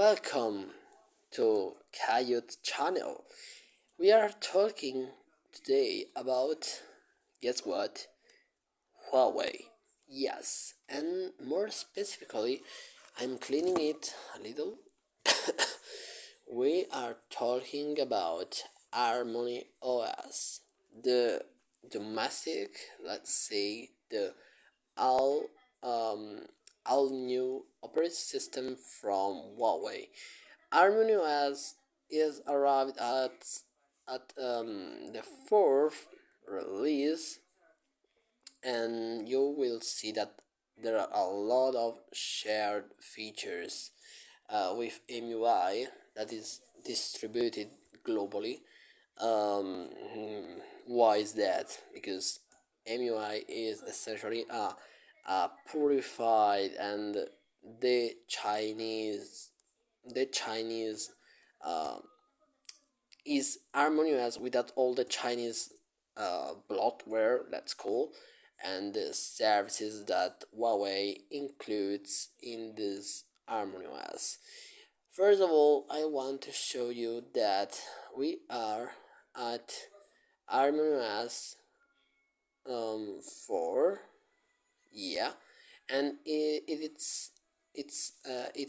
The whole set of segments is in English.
Welcome to Coyote channel. We are talking today about, guess what? Huawei. Yes, and more specifically, I'm cleaning it a little. We are talking about Harmony OS, the domestic, let's say the all all new operating system from Huawei. Harmony OS is arrived at the fourth release, and you will see that there are a lot of shared features with MUI that is distributed globally. Um, why is that? Because MUI is essentially a purified and the Chinese the Chinese uh, is harmonious without all the Chinese bloatware, let's call, and the services that Huawei includes in this harmonious. First of all, I want to show you that we are at harmonious 4, yeah, and it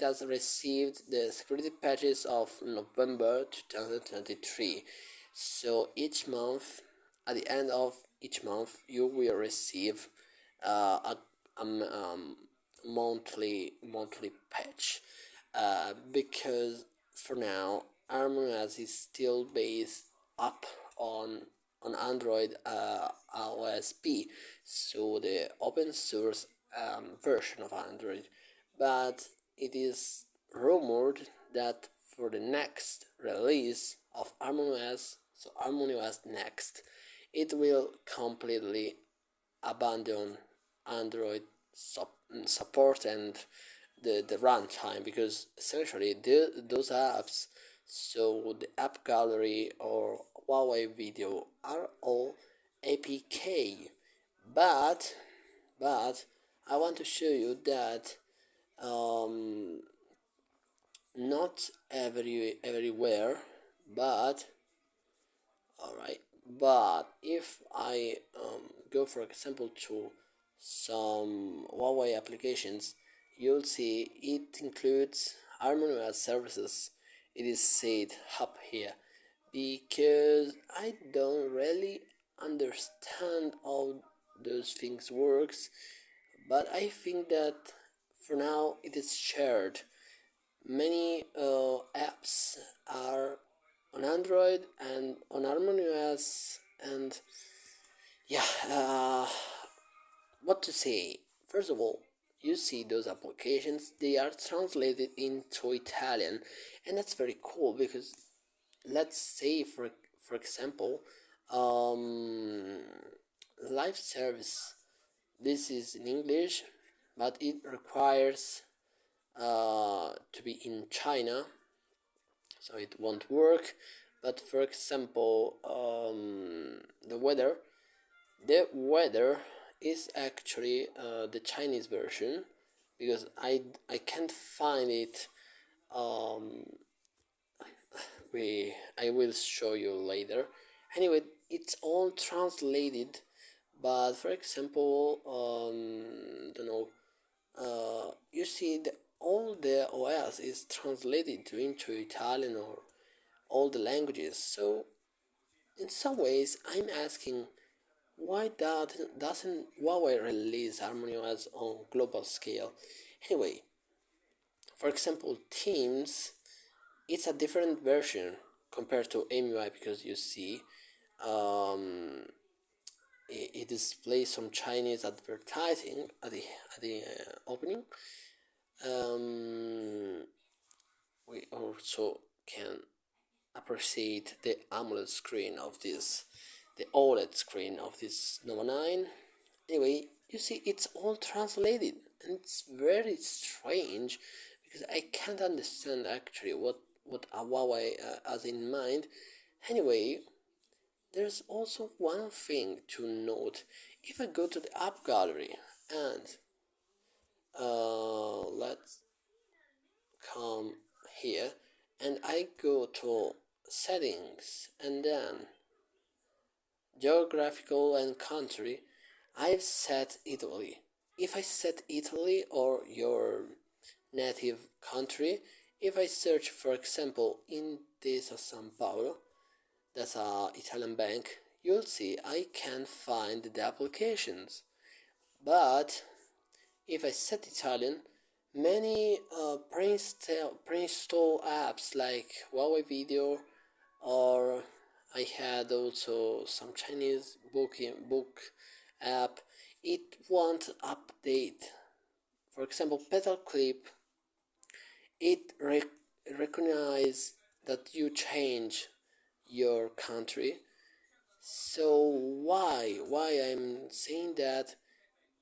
has received the security patches of November 2023. So each month, at the end of each month, you will receive a monthly patch. Because for now, Harmonious is still based up on Android OSP, so the open source version of Android. But it is rumored that for the next release of HarmonyOS, so HarmonyOS Next, it will completely abandon Android support and the runtime, because essentially those apps, so the app gallery or Huawei video, are all APK. But I want to show you that not everywhere, but alright, but if I go for example to some Huawei applications, you'll see it includes HarmonyOS services. It is said up here because I don't really understand how those things works, but I think that for now it is shared. Many apps are on Android and on HarmonyOS, and yeah, what to say? First of all, you see those applications, they are translated into Italian, and that's very cool because let's say for example, live service, this is in English, but it requires to be in China, so it won't work. But for example, the weather is actually the Chinese version, because I can't find it. I will show you later. Anyway, it's all translated, but for example, don't know. You see, all the OS is translated into Italian or all the languages. So in some ways, I'm asking, why doesn't Huawei release HarmonyOS on global scale? Anyway, for example, Teams, it's a different version compared to MUI, because you see, it displays some Chinese advertising at the opening. We also can appreciate the AMOLED screen of this, the OLED screen of this Nova 9. Anyway, you see, it's all translated, and it's very strange because I can't understand actually what Huawei has in mind. Anyway, there's also one thing to note. If I go to the app gallery and let's come here and I go to settings and then geographical and country, I've set Italy. If I set Italy or your native country, if I search for example in this San Paulo, that's a Italian bank, you'll see I can find the applications. But if I set Italian, many pre-install apps like Huawei Video, or I had also some Chinese book app, it won't update. For example, Petal Clip, it recognize that you change your country. So why I'm saying that?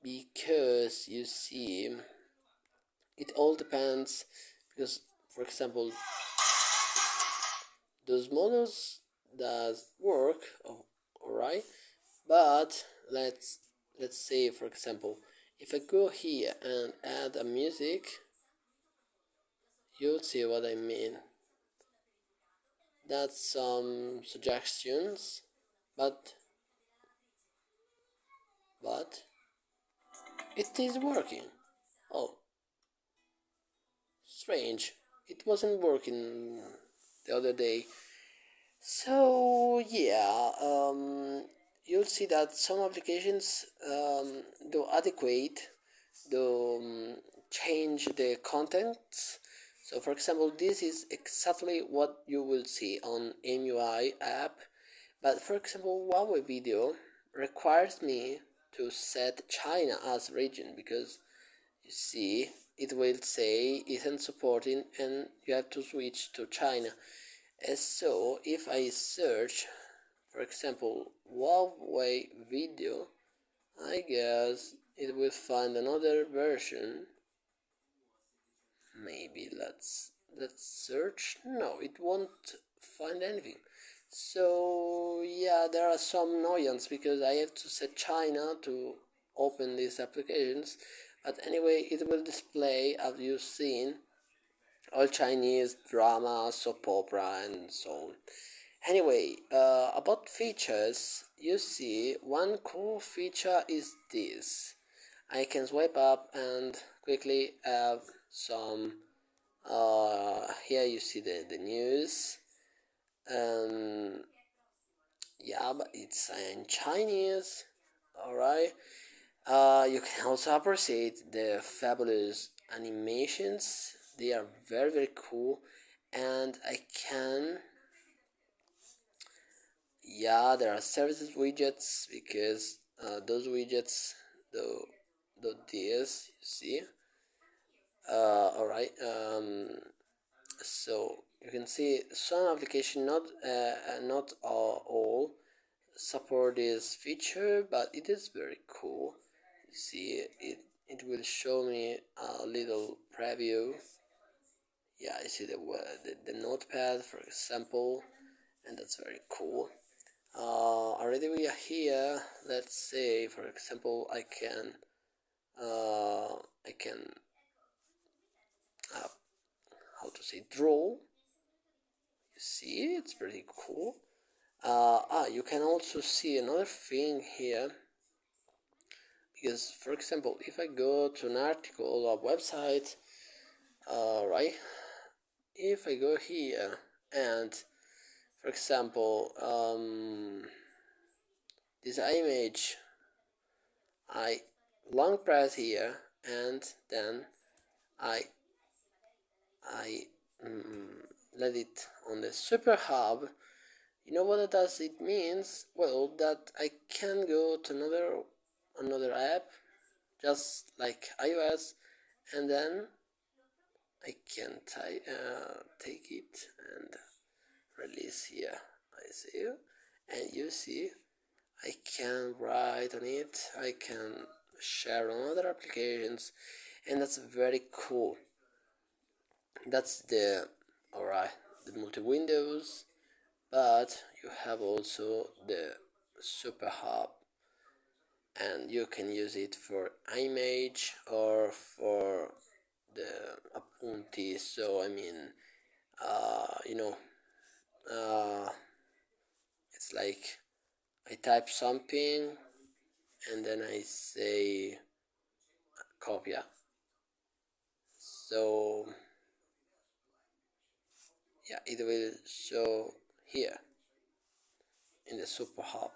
Because you see, it all depends, because for example those models does work, alright, but let's say for example if I go here and add a music, you'll see what I mean. That's some suggestions, but it is working. Oh, strange, it wasn't working the other day. So yeah, you'll see that some applications do adequate, do change the contents. So for example, this is exactly what you will see on MUI app. But for example, Huawei Video requires me to set China as region, because you see it will say isn't supporting and you have to switch to China. So if I search for example Huawei Video, I guess it will find another version. Maybe let's search. No, it won't find anything. So yeah, there are some annoyance because I have to set China to open these applications. But anyway, it will display, as you've seen, all Chinese drama, soap opera, and so on. Anyway, about features, you see, one cool feature is this. I can swipe up and quickly have some. Here you see the news. Yeah, but it's in Chinese. Alright. You can also appreciate the fabulous animations. They are very very cool, and I can. Yeah, there are services widgets, because those widgets do this. You see. Alright. So you can see some application, not all support this feature, but it is very cool. You see, it will show me a little preview. Yeah, I see the notepad, for example, and that's very cool. Already we are here. Let's say, for example, I can uh, how to say, draw. You see, it's pretty cool. You can also see another thing here, because for example if I go to an article or website, right, if I go here and for example this image, I long press here and then I let it on the super hub. You know what does it means? Well, that I can go to another app, just like iOS, and then I can take it and release here. I see, and you see, I can write on it. I can share on other applications, and that's very cool. That's the alright, the multi windows, but you have also the super hub, and you can use it for image or for the appunti. So I mean you know, uh, it's like I type something and then I say copia. So yeah, it will show here in the super hub.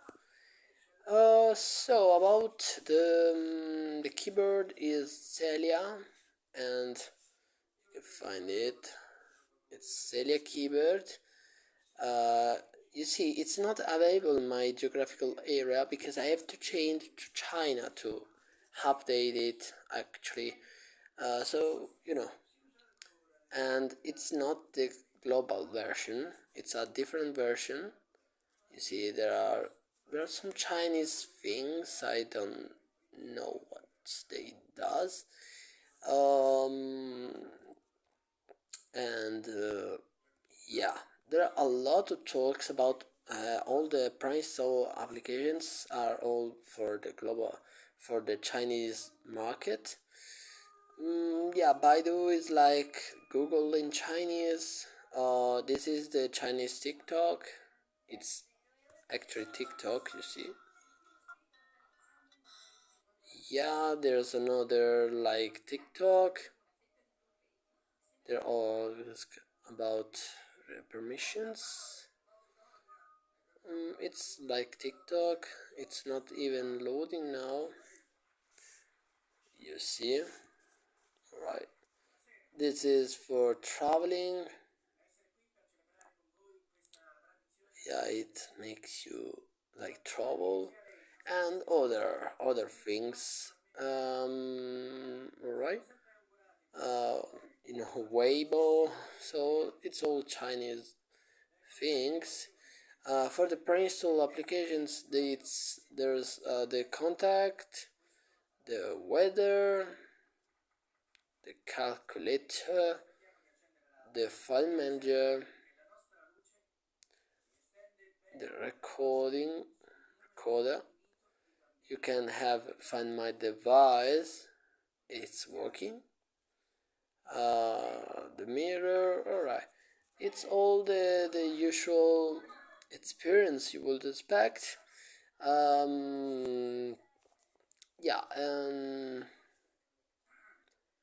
So about the keyboard is Celia, and you can find it. It's Celia keyboard. Uh, you see, it's not available in my geographical area because I have to change to China to update it actually. So you know, and it's not the global version. It's a different version. You see, there are some Chinese things I don't know what they does. Um, and yeah, there are a lot of talks about all the pre-install applications are all for the global, for the Chinese market. Yeah, Baidu is like Google in Chinese. This is the Chinese TikTok. It's actually TikTok, you see. Yeah, there's another like TikTok. They're all about permissions. It's like TikTok. It's not even loading now. You see, right? This is for traveling. Yeah, it makes you like travel and other things. Right? Uh, Weibo. So it's all Chinese things. For the pre-install applications, there's the contact, the weather, the calculator, the file manager, the recorder. You can have find my device. It's working. The mirror. Alright. It's all the usual experience you would expect. Yeah,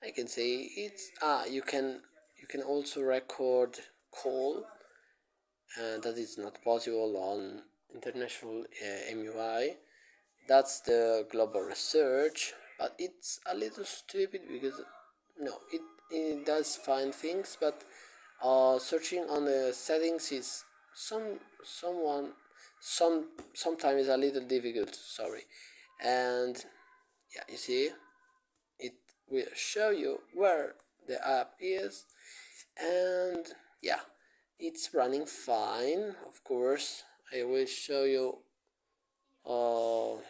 I can say it's you can also record call, and that is not possible on international MUI. That's the global research, but it's a little stupid because no, it does find things, but searching on the settings is sometimes a little difficult. Sorry, and yeah, you see, it will show you where the app is, and yeah, it's running fine. Of course, I will show you uh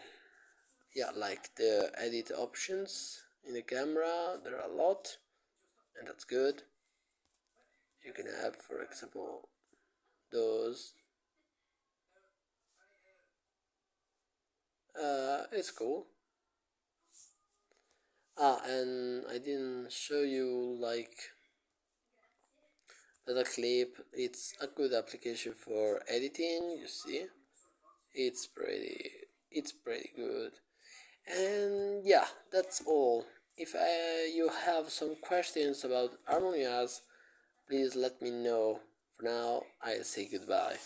yeah, like the edit options in the camera. There are a lot, and that's good. You can have, for example, those. It's cool. And I didn't show you like data clip. It's a good application for editing. You see, it's pretty good. And yeah, that's all. If you have some questions about Harmonious, please let me know. For now, I'll say goodbye.